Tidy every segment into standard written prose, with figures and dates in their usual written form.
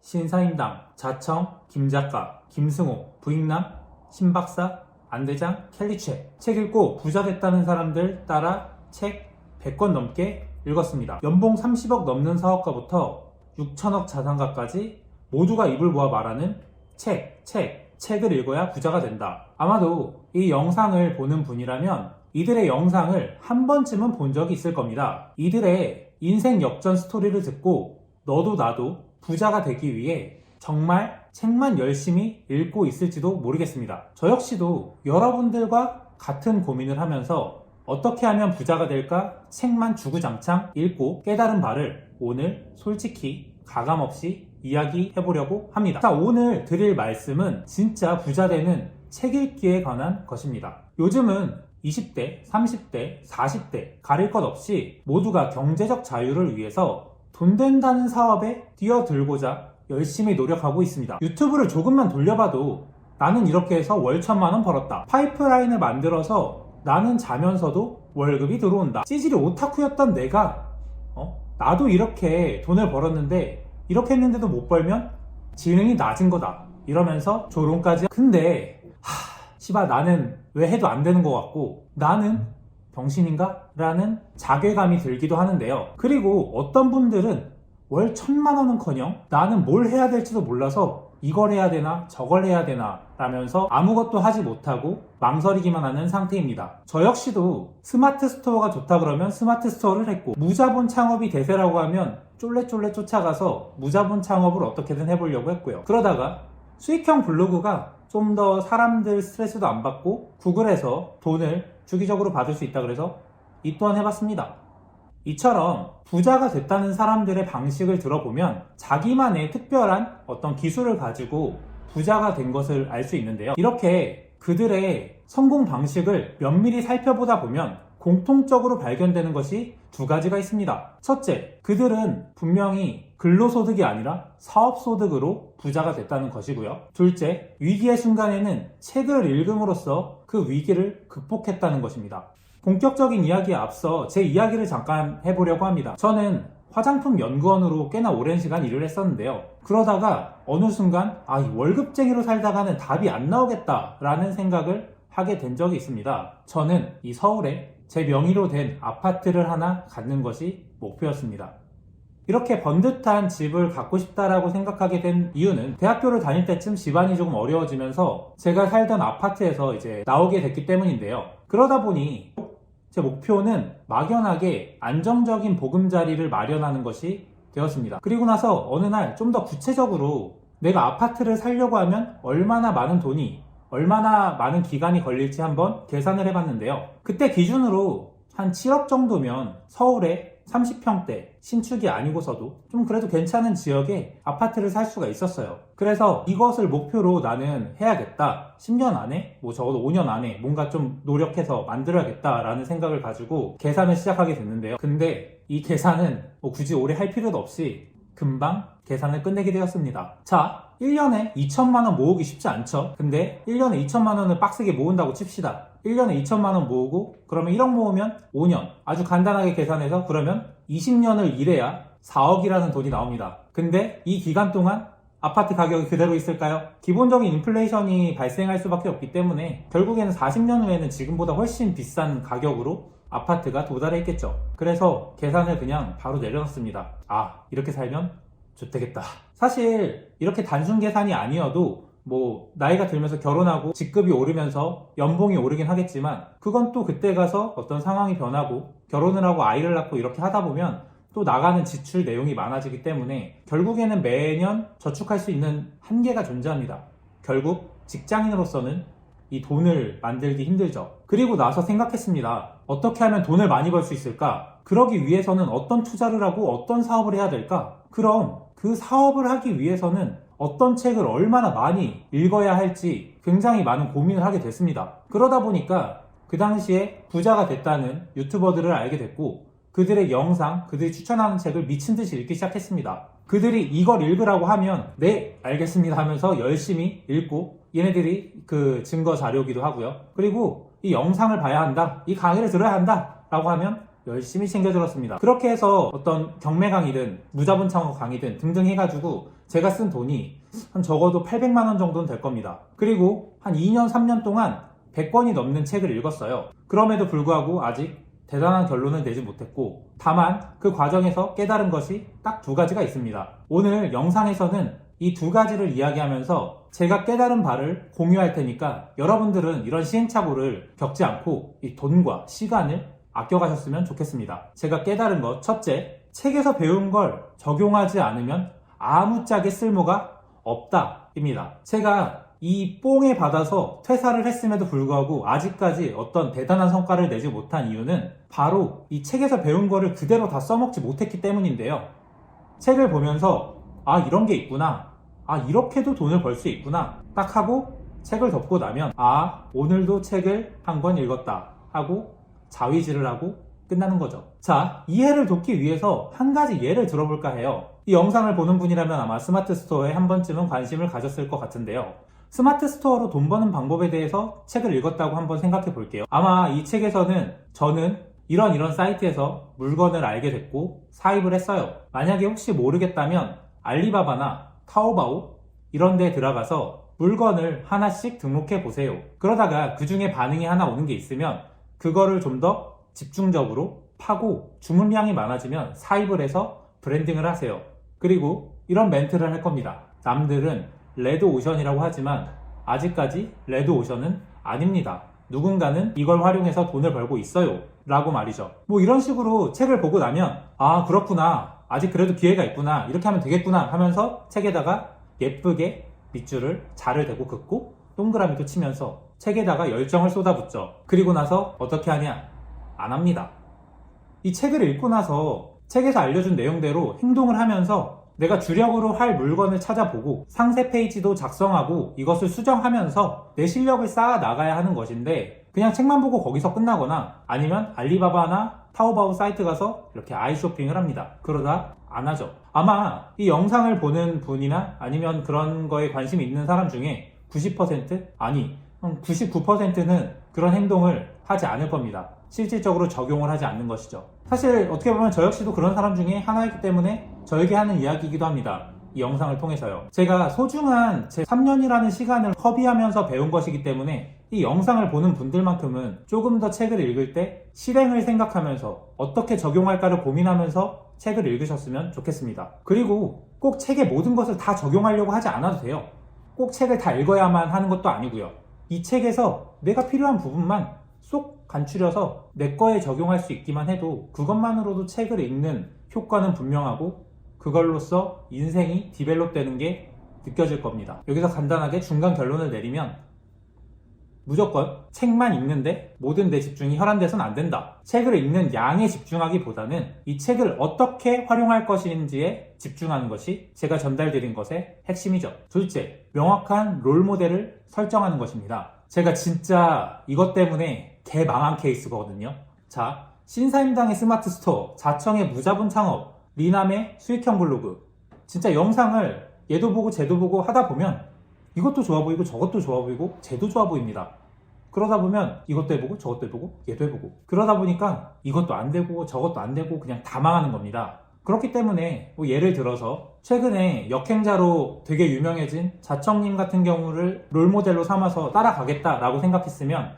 신사임당, 자청, 김작가, 김승호, 부익남, 신박사, 안대장, 켈리체. 책 읽고 부자 됐다는 사람들 따라 책 100권 넘게 읽었습니다. 연봉 30억 넘는 사업가부터 6천억 자산가까지 모두가 입을 모아 말하는 책을 읽어야 부자가 된다. 아마도 이 영상을 보는 분이라면 이들의 영상을 한 번쯤은 본 적이 있을 겁니다. 이들의 인생 역전 스토리를 듣고 너도 나도 부자가 되기 위해 정말 책만 열심히 읽고 있을지도 모르겠습니다. 저 역시도 여러분들과 같은 고민을 하면서 어떻게 하면 부자가 될까 책만 주구장창 읽고 깨달은 바를 오늘 솔직히 가감없이 이야기해보려고 합니다. 자, 오늘 드릴 말씀은 진짜 부자 되는 책 읽기에 관한 것입니다. 요즘은 20대, 30대, 40대 가릴 것 없이 모두가 경제적 자유를 위해서 돈 된다는 사업에 뛰어들고자 열심히 노력하고 있습니다. 유튜브를 조금만 돌려봐도 나는 이렇게 해서 월 1,000만 원 벌었다. 파이프라인을 만들어서 나는 자면서도 월급이 들어온다. 찌질이 오타쿠였던 내가 나도 이렇게 돈을 벌었는데 이렇게 했는데도 못 벌면 지능이 낮은 거다 이러면서 조롱까지. 근데 씨발 나는 왜 해도 안 되는 것 같고 나는 병신인가? 라는 자괴감이 들기도 하는데요. 그리고 어떤 분들은 월 1,000만 원은커녕 나는 뭘 해야 될지도 몰라서 이걸 해야 되나 저걸 해야 되나 라면서 아무것도 하지 못하고 망설이기만 하는 상태입니다. 저 역시도 스마트 스토어가 좋다 그러면 스마트 스토어를 했고 무자본 창업이 대세라고 하면 쫄래쫄래 쫓아가서 무자본 창업을 어떻게든 해보려고 했고요. 그러다가 수익형 블로그가 좀 더 사람들 스트레스도 안 받고 구글에서 돈을 주기적으로 받을 수 있다 그래서 이 또한 해봤습니다. 이처럼 부자가 됐다는 사람들의 방식을 들어보면 자기만의 특별한 어떤 기술을 가지고 부자가 된 것을 알 수 있는데요. 이렇게 그들의 성공 방식을 면밀히 살펴보다 보면 공통적으로 발견되는 것이 두 가지가 있습니다. 첫째, 그들은 분명히 근로소득이 아니라 사업소득으로 부자가 됐다는 것이고요. 둘째, 위기의 순간에는 책을 읽음으로써 그 위기를 극복했다는 것입니다. 본격적인 이야기에 앞서 제 이야기를 잠깐 해보려고 합니다. 저는 화장품 연구원으로 꽤나 오랜 시간 일을 했었는데요. 그러다가 어느 순간 이 월급쟁이로 살다가는 답이 안 나오겠다라는 생각을 하게 된 적이 있습니다. 저는 이 서울에 제 명의로 된 아파트를 하나 갖는 것이 목표였습니다. 이렇게 번듯한 집을 갖고 싶다라고 생각하게 된 이유는 대학교를 다닐 때쯤 집안이 조금 어려워지면서 제가 살던 아파트에서 이제 나오게 됐기 때문인데요. 그러다 보니 제 목표는 막연하게 안정적인 보금자리를 마련하는 것이 되었습니다. 그리고 나서 어느 날 좀 더 구체적으로 내가 아파트를 살려고 하면 얼마나 많은 돈이, 얼마나 많은 기간이 걸릴지 한번 계산을 해봤는데요. 그때 기준으로 한 7억 정도면 서울에 30평대 신축이 아니고서도 좀 그래도 괜찮은 지역에 아파트를 살 수가 있었어요. 그래서 이것을 목표로 나는 해야겠다. 10년 안에, 적어도 5년 안에 뭔가 좀 노력해서 만들어야겠다라는 생각을 가지고 계산을 시작하게 됐는데요. 근데 이 계산은 굳이 오래 할 필요도 없이 금방 계산을 끝내게 되었습니다. 자, 1년에 2천만 원 모으기 쉽지 않죠? 근데 1년에 2천만 원을 빡세게 모은다고 칩시다. 1년에 2천만 원 모으고 그러면 1억 모으면 5년. 아주 간단하게 계산해서 그러면 20년을 일해야 4억이라는 돈이 나옵니다. 근데 이 기간 동안 아파트 가격이 그대로 있을까요? 기본적인 인플레이션이 발생할 수밖에 없기 때문에 결국에는 40년 후에는 지금보다 훨씬 비싼 가격으로 아파트가 도달했겠죠. 그래서 계산을 그냥 바로 내려놨습니다. 이렇게 살면 좋겠다. 사실 이렇게 단순 계산이 아니어도 나이가 들면서 결혼하고 직급이 오르면서 연봉이 오르긴 하겠지만 그건 또 그때 가서 어떤 상황이 변하고 결혼을 하고 아이를 낳고 이렇게 하다 보면 또 나가는 지출 내용이 많아지기 때문에 결국에는 매년 저축할 수 있는 한계가 존재합니다. 결국 직장인으로서는 이 돈을 만들기 힘들죠. 그리고 나서 생각했습니다. 어떻게 하면 돈을 많이 벌 수 있을까? 그러기 위해서는 어떤 투자를 하고 어떤 사업을 해야 될까? 그럼 그 사업을 하기 위해서는 어떤 책을 얼마나 많이 읽어야 할지 굉장히 많은 고민을 하게 됐습니다. 그러다 보니까 그 당시에 부자가 됐다는 유튜버들을 알게 됐고 그들의 영상, 그들이 추천하는 책을 미친 듯이 읽기 시작했습니다. 그들이 이걸 읽으라고 하면 네, 알겠습니다 하면서 열심히 읽고 얘네들이 그 증거 자료기도 하고요. 그리고 이 영상을 봐야 한다, 이 강의를 들어야 한다 라고 하면 열심히 챙겨 들었습니다. 그렇게 해서 어떤 경매 강의든 무자본 창업 강의든 등등 해가지고 제가 쓴 돈이 한 적어도 800만 원 정도는 될 겁니다. 그리고 한 2년, 3년 동안 100권이 넘는 책을 읽었어요. 그럼에도 불구하고 아직 대단한 결론을 내지 못했고, 다만 그 과정에서 깨달은 것이 딱 2가지가 있습니다. 오늘 영상에서는 이 2가지를 이야기하면서 제가 깨달은 바를 공유할 테니까 여러분들은 이런 시행착오를 겪지 않고 이 돈과 시간을 아껴가셨으면 좋겠습니다. 제가 깨달은 것 첫째, 책에서 배운 걸 적용하지 않으면 아무짝에 쓸모가 없다 입니다. 제가 이 뽕에 받아서 퇴사를 했음에도 불구하고 아직까지 어떤 대단한 성과를 내지 못한 이유는 바로 이 책에서 배운 거를 그대로 다 써먹지 못했기 때문인데요. 책을 보면서 아, 이런 게 있구나, 아, 이렇게도 돈을 벌 수 있구나 딱 하고 책을 덮고 나면 아, 오늘도 책을 한 권 읽었다 하고 자위질을 하고 끝나는 거죠. 자, 이해를 돕기 위해서 한 가지 예를 들어볼까 해요. 이 영상을 보는 분이라면 아마 스마트 스토어에 한 번쯤은 관심을 가졌을 것 같은데요. 스마트 스토어로 돈 버는 방법에 대해서 책을 읽었다고 한번 생각해 볼게요. 아마 이 책에서는 저는 이런 사이트에서 물건을 알게 됐고 사입을 했어요. 만약에 혹시 모르겠다면 알리바바나 타오바오 이런 데 들어가서 물건을 하나씩 등록해 보세요. 그러다가 그 중에 반응이 하나 오는 게 있으면 그거를 좀 더 집중적으로 파고 주문량이 많아지면 사입을 해서 브랜딩을 하세요. 그리고 이런 멘트를 할 겁니다. 남들은 레드오션이라고 하지만 아직까지 레드오션은 아닙니다. 누군가는 이걸 활용해서 돈을 벌고 있어요 라고 말이죠. 뭐 이런 식으로 책을 보고 나면 아, 그렇구나, 아직 그래도 기회가 있구나, 이렇게 하면 되겠구나 하면서 책에다가 예쁘게 밑줄을 자를 대고 긋고 동그라미도 치면서 책에다가 열정을 쏟아붓죠. 그리고 나서 어떻게 하냐? 안 합니다. 이 책을 읽고 나서 책에서 알려준 내용대로 행동을 하면서 내가 주력으로 할 물건을 찾아보고 상세 페이지도 작성하고 이것을 수정하면서 내 실력을 쌓아 나가야 하는 것인데, 그냥 책만 보고 거기서 끝나거나 아니면 알리바바나 타오바오 사이트 가서 이렇게 아이쇼핑을 합니다. 그러다 안 하죠. 아마 이 영상을 보는 분이나 아니면 그런 거에 관심이 있는 사람 중에 90% 아니 99%는 그런 행동을 하지 않을 겁니다. 실질적으로 적용을 하지 않는 것이죠. 사실 어떻게 보면 저 역시도 그런 사람 중에 하나이기 때문에 저에게 하는 이야기이기도 합니다. 이 영상을 통해서요. 제가 소중한 제 3년이라는 시간을 허비하면서 배운 것이기 때문에 이 영상을 보는 분들만큼은 조금 더 책을 읽을 때 실행을 생각하면서 어떻게 적용할까를 고민하면서 책을 읽으셨으면 좋겠습니다. 그리고 꼭 책의 모든 것을 다 적용하려고 하지 않아도 돼요. 꼭 책을 다 읽어야만 하는 것도 아니고요. 이 책에서 내가 필요한 부분만 쏙 간추려서 내 거에 적용할 수 있기만 해도 그것만으로도 책을 읽는 효과는 분명하고 그걸로써 인생이 디벨롭되는 게 느껴질 겁니다. 여기서 간단하게 중간 결론을 내리면 무조건 책만 읽는데 모든 내 집중이 혈안돼서는 안 된다. 책을 읽는 양에 집중하기보다는 이 책을 어떻게 활용할 것인지에 집중하는 것이 제가 전달드린 것의 핵심이죠. 둘째, 명확한 롤모델을 설정하는 것입니다. 제가 진짜 이것 때문에 개망한 케이스거든요. 자, 신사임당의 스마트 스토어, 자청의 무자본 창업, 리남의 수익형 블로그, 진짜 영상을 얘도 보고 쟤도 보고 하다 보면 이것도 좋아 보이고 저것도 좋아 보이고 쟤도 좋아 보입니다. 그러다 보면 이것도 해보고 저것도 해보고 얘도 해보고 그러다 보니까 이것도 안 되고 저것도 안 되고 그냥 다 망하는 겁니다. 그렇기 때문에 뭐 예를 들어서 최근에 역행자로 되게 유명해진 자청님 같은 경우를 롤모델로 삼아서 따라가겠다라고 생각했으면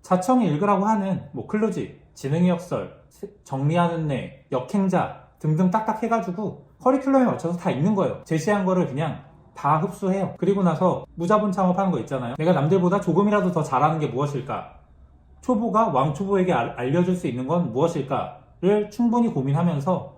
자청이 읽으라고 하는 뭐 클루지, 지능의 역설, 정리하는 애, 역행자 등등 딱딱 해가지고 커리큘럼에 맞춰서 다 읽는 거예요. 제시한 거를 그냥 다 흡수해요. 그리고 나서 무자본 창업하는 거 있잖아요. 내가 남들보다 조금이라도 더 잘하는 게 무엇일까? 초보가 왕초보에게 알려줄 수 있는 건 무엇일까를 충분히 고민하면서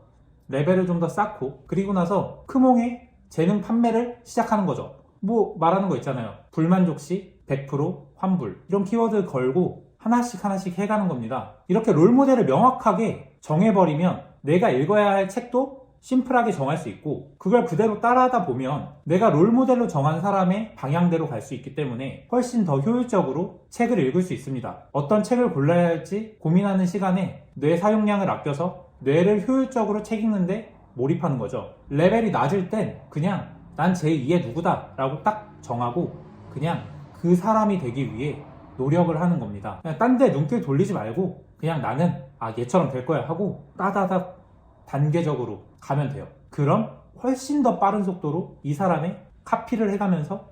레벨을 좀 더 쌓고 그리고 나서 크몽의 재능 판매를 시작하는 거죠. 뭐 말하는 거 있잖아요. 불만족 시 100% 환불, 이런 키워드 걸고 하나씩 해가는 겁니다. 이렇게 롤모델을 명확하게 정해버리면 내가 읽어야 할 책도 심플하게 정할 수 있고 그걸 그대로 따라하다 보면 내가 롤모델로 정한 사람의 방향대로 갈 수 있기 때문에 훨씬 더 효율적으로 책을 읽을 수 있습니다. 어떤 책을 골라야 할지 고민하는 시간에 뇌 사용량을 아껴서 뇌를 효율적으로 책 읽는데 몰입하는 거죠. 레벨이 낮을 땐 그냥 난 제2의 누구다 라고 딱 정하고 그냥 그 사람이 되기 위해 노력을 하는 겁니다. 그냥 딴 데 눈길 돌리지 말고 그냥 나는 얘처럼 될 거야 하고 따다닥 단계적으로 가면 돼요. 그럼 훨씬 더 빠른 속도로 이 사람의 카피를 해가면서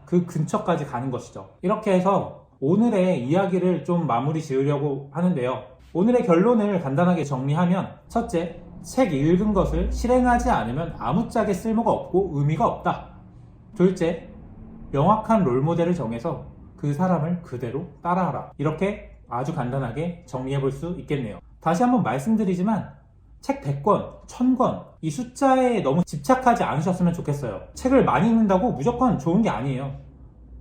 그 근처까지 가는 것이죠. 이렇게 해서 오늘의 이야기를 좀 마무리 지으려고 하는데요. 오늘의 결론을 간단하게 정리하면, 첫째, 책 읽은 것을 실행하지 않으면 아무짝에 쓸모가 없고 의미가 없다. 둘째, 명확한 롤모델을 정해서 그 사람을 그대로 따라하라. 이렇게 아주 간단하게 정리해 볼 수 있겠네요. 다시 한번 말씀드리지만 책 100권, 1000권 이 숫자에 너무 집착하지 않으셨으면 좋겠어요. 책을 많이 읽는다고 무조건 좋은 게 아니에요.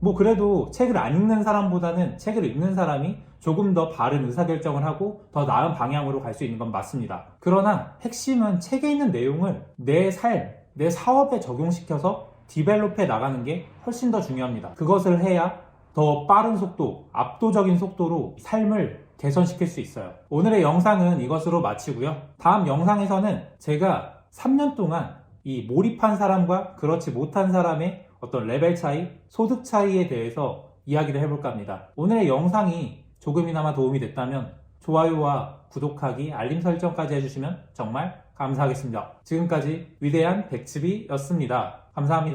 뭐 그래도 책을 안 읽는 사람보다는 책을 읽는 사람이 조금 더 바른 의사결정을 하고 더 나은 방향으로 갈 수 있는 건 맞습니다. 그러나 핵심은 책에 있는 내용을 내 삶, 내 사업에 적용시켜서 디벨롭해 나가는 게 훨씬 더 중요합니다. 그것을 해야 더 빠른 속도, 압도적인 속도로 삶을 개선시킬 수 있어요. 오늘의 영상은 이것으로 마치고요. 다음 영상에서는 제가 3년 동안 이 몰입한 사람과 그렇지 못한 사람의 어떤 레벨 차이, 소득 차이에 대해서 이야기를 해볼까 합니다. 오늘의 영상이 조금이나마 도움이 됐다면 좋아요와 구독하기, 알림 설정까지 해주시면 정말 감사하겠습니다. 지금까지 위대한 백치비였습니다. 감사합니다.